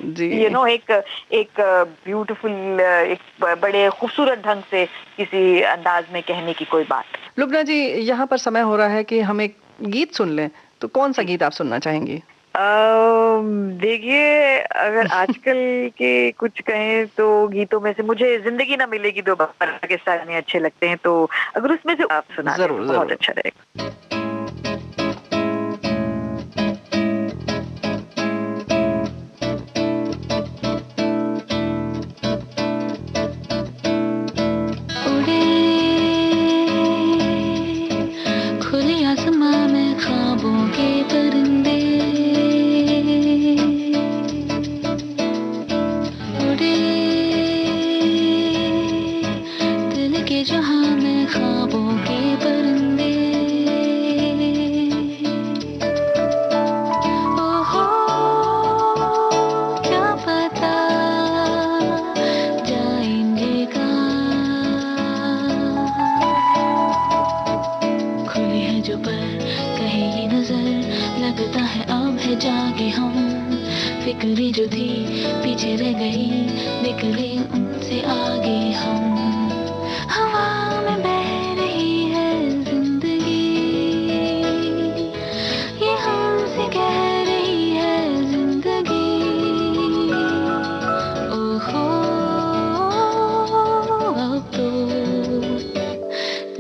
एक ब्यूटीफुल, एक बड़े खूबसूरत ढंग से किसी अंदाज में कहने की कोई बात। लुबना जी, यहाँ पर समय हो रहा है कि हम एक गीत सुन लें, तो कौन सा गीत आप सुनना चाहेंगी? देखिए, अगर आजकल के कुछ कहें तो गीतों में से मुझे जिंदगी ना मिलेगी दोबारा के सारे अच्छे लगते हैं, तो अगर उसमें से आप सुना दें तो बहुत अच्छा रहेगा। खुले आसमां में ख्वाबों के परिंदे उड़े, दिल के जहां में ख्वाबों के परिंदे। ओहो, क्या पता जाएंगे खुली है जो पर कहे ये नजर, लगता है अब है जागे हम। फिक्री जो थी पीछे रह गई, निकले उनसे आगे हम। हवा में बह रही है जिंदगी, ये हमसे कह रही है जिंदगी। ओहो, अब तो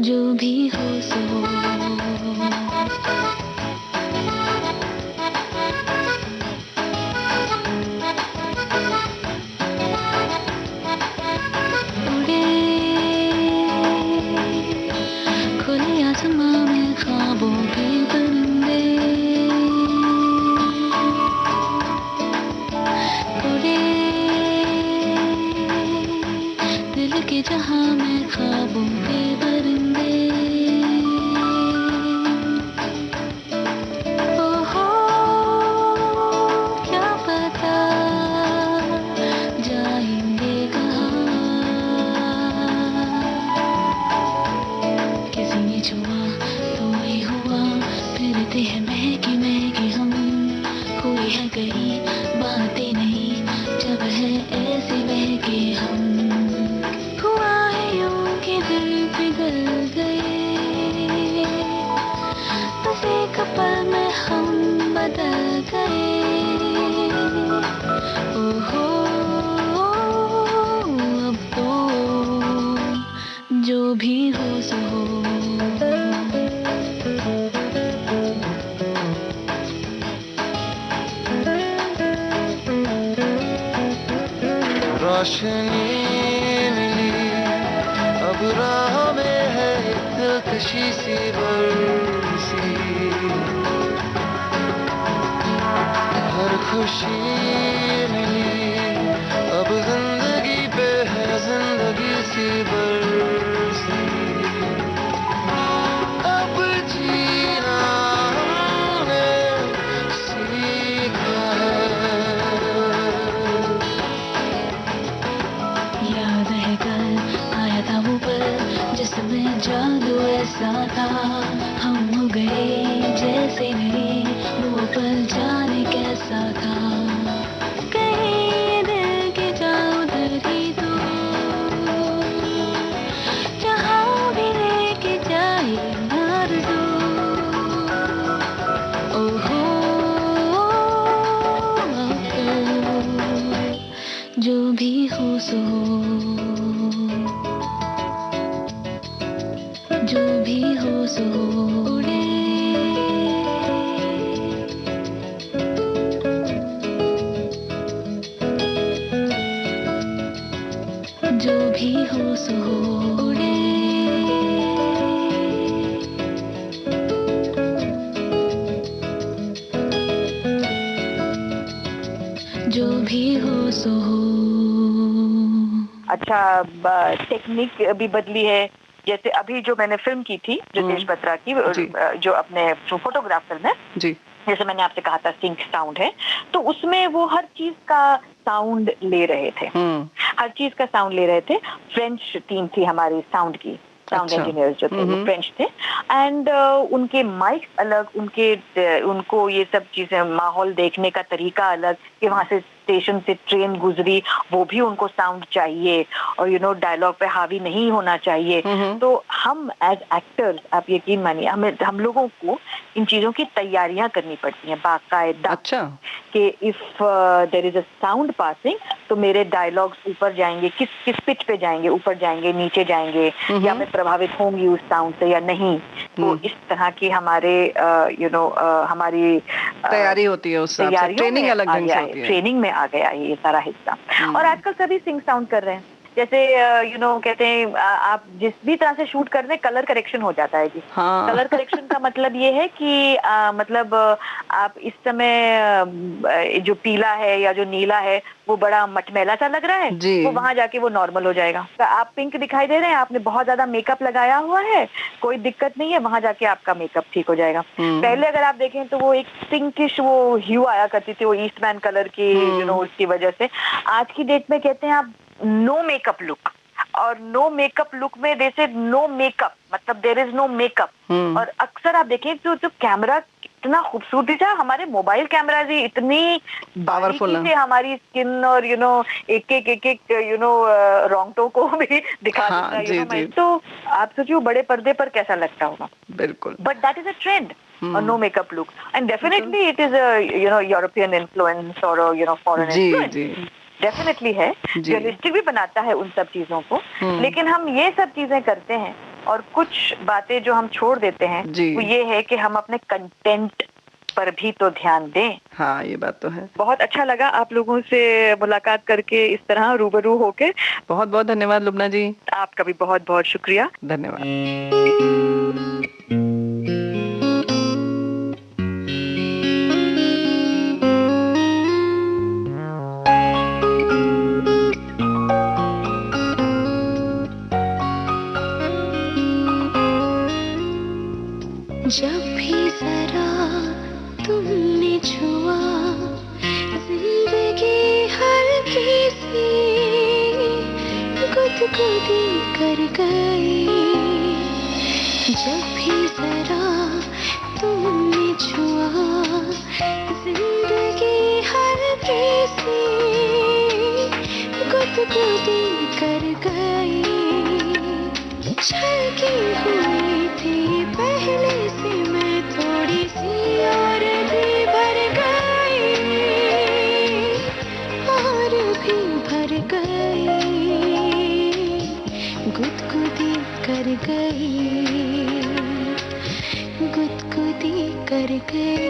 जो भी हो सो उड़े, खुले आसमां में ख्वाबों के परिंदे उड़े, दिल के जहां में ख्वाबों के परिंदे। ओहो, क्या पता जाएंगे कहाँ। किसी ने छुआ तो ही हुआ, फिरते हैं महकी महकी हम। हुई है कहीं बातें नहीं, जब है ऐसे बहके हम। हुआ है यूं कि दिल पिघल गए, बस एक पल में हम बदल गए। ओहो, अब तो जो भी हो सो हो। रोशनी मिली अब राह में है दिलकशी सी बरसी, हर खुशी मिली अब जिंदगी पे है जिंदगी सी बरसी। अब जीना हमने सीखा है, याद है कल आया था वो पल जिसमें जादू ऐसा था। हम हो गए जैसे नहीं, वो पल जाने कैसा था। कहीं दिल के जाओ उधर ही तो, जहाँ भी लेके जाए आरज़ू। ओहो, अब तो जो भी हो सो, जो भी हो सो उड़े, जो भी हो सो उड़े, जो भी हो सो हो। अच्छा, टेक्निक भी बदली है। जैसे अभी जो मैंने फिल्म की थी रितेश बत्रा की, जो अपने फोटोग्राफर ने, जैसे मैंने आपसे कहा था सिंक साउंड है, तो उसमें वो हर चीज का साउंड ले रहे थे। हर चीज का साउंड ले रहे थे। फ्रेंच टीम थी हमारी साउंड की, साउंड इंजीनियर्स जो थे वो फ्रेंच थे। एंड उनके माइक अलग, उनको ये सब चीजें, माहौल देखने का तरीका अलग, कि वहां से स्टेशन से ट्रेन गुजरी वो भी उनको साउंड चाहिए, और यू नो डायलॉग पे हावी नहीं होना चाहिए। तो हम एज एक्टर्स, आप यकीन मानिए, हम लोगों को इन चीजों की तैयारियां करनी पड़ती हैं बाकायदा। अच्छा। कि if there is a sound passing तो मेरे डायलॉग्स ऊपर जाएंगे, किस पिच पे जाएंगे, ऊपर जाएंगे, नीचे जाएंगे, या मैं प्रभावित होंगी उस साउंड से या नहीं। तो इस तरह की हमारे हमारी तैयारी होती है, उस ट्रेनिंग अलग ढंग से होती है। ट्रेनिंग में आ गया ये सारा हिस्सा। और आजकल सभी सिंग साउंड कर रहे हैं, जैसे कहते हैं आप जिस भी तरह से शूट कर रहे हैं कलर करेक्शन हो जाता है जी। हाँ। कलर करेक्शन का मतलब ये है कि मतलब आप इस समय जो पीला है या जो नीला है वो बड़ा मटमैला सा लग रहा है, वो वहां जाके वो नॉर्मल हो जाएगा। तो आप पिंक दिखाई दे रहे हैं, आपने बहुत ज्यादा मेकअप लगाया हुआ है, कोई दिक्कत नहीं है, वहां जाके आपका मेकअप ठीक हो जाएगा। पहले अगर आप देखें तो वो एक पिंकिश वो ह्यू आया करती थी, वो ईस्टमैन कलर की उसकी वजह से। आज की डेट में कहते हैं आप नो मेकअप लुक, और नो मेकअप लुक में जैसे नो मेकअप मतलब देयर इज नो मेकअप। और अक्सर आप देखें तो जो कैमरा कितना खूबसूरती था, हमारे मोबाइल कैमरा जी इतनी पावरफुल है, हमारी स्किन और एक एक रोंगटों को भी दिखा देता है। तो आप सोचिए बड़े पर्दे पर कैसा लगता होगा। बिल्कुल। But that is a trend, no makeup look, and definitely it is European influence और फॉरेन इन्फ्लुएंस डेफिनेटली है, रियलिस्टिक भी बनाता है उन सब चीजों को। लेकिन हम ये सब चीजें करते हैं और कुछ बातें जो हम छोड़ देते हैं वो ये है कि हम अपने कंटेंट पर भी तो ध्यान दें। हाँ, ये बात तो है। बहुत अच्छा लगा आप लोगों से मुलाकात करके, इस तरह रूबरू होके। बहुत बहुत धन्यवाद लुब्ना जी। आपका भी बहुत बहुत शुक्रिया। धन्यवाद। जब भी जरा तुमने छुआ जिंदगी हल्की सी गुदगुदी कर गई। जब भी जरा तुमने छुआ जिंदगी हल्की सी गुदगुदी कर गई। छलकी हुई थी पहले से मैं थोड़ी सी और भी भर गई, और भी भर गई, गुदगुदी कर गई, गुदगुदी कर गई।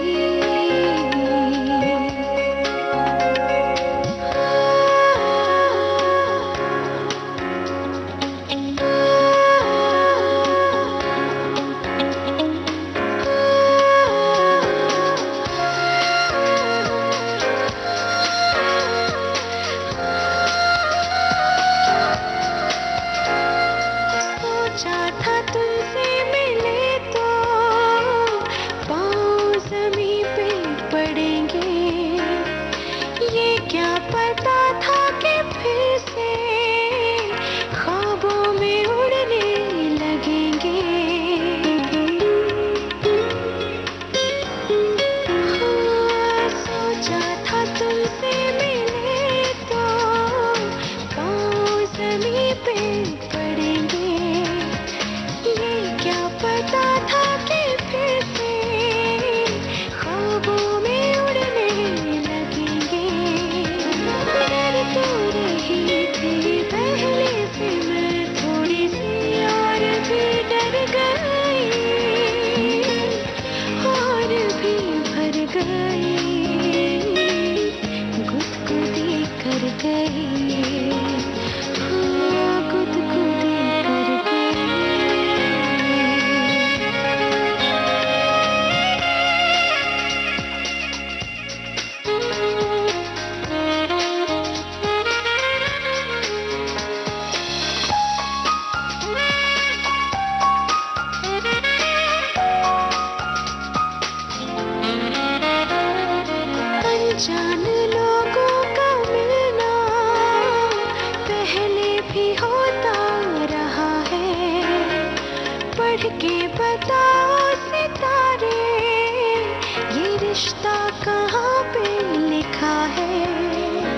रिश्ता कहाँ पे लिखा है।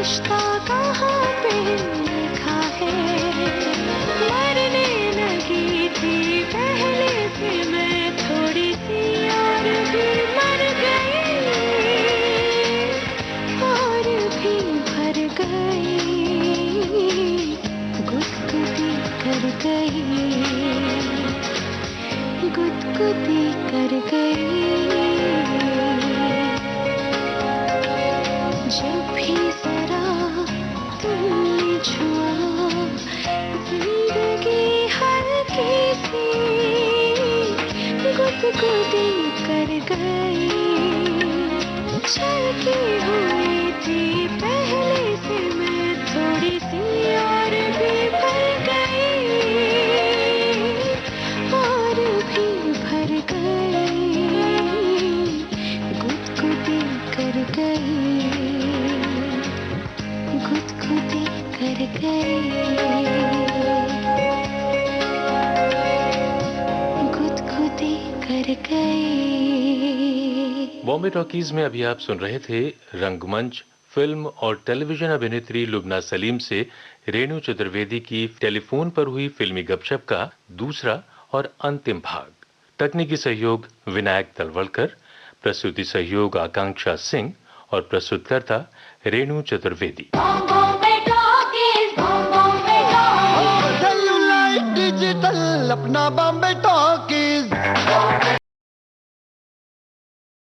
रिश्ता कहाँ पे लिखा है, मरने लगी थी पहले से मैं थोड़ी सी और भी मर गई और भी भर गई, गुदगुदी कर गई, गुदगुदी कर गई। जब भी जरा तुमने छुआ जिंदगी हल्की सी गुदगुदी कर गई, चलती हुई थी पहले से मैं थोड़ी सी और भी भर गई और भी भर गई, गुदगुदी कर गई, गुदगुदी कर गई, गुदगुदी कर गई। बॉम्बे टॉकीज में अभी आप सुन रहे थे रंगमंच फिल्म और टेलीविजन अभिनेत्री लुबना सलीम से रेणु चतुर्वेदी की टेलीफोन पर हुई फिल्मी गपशप का दूसरा और अंतिम भाग। तकनीकी सहयोग विनायक तलवलकर, प्रस्तुति सहयोग आकांक्षा सिंह और प्रस्तुतकर्ता रेणु चतुर्वेदी। सेलुलाइट डिजिटल अपना बॉम्बे टॉकीज।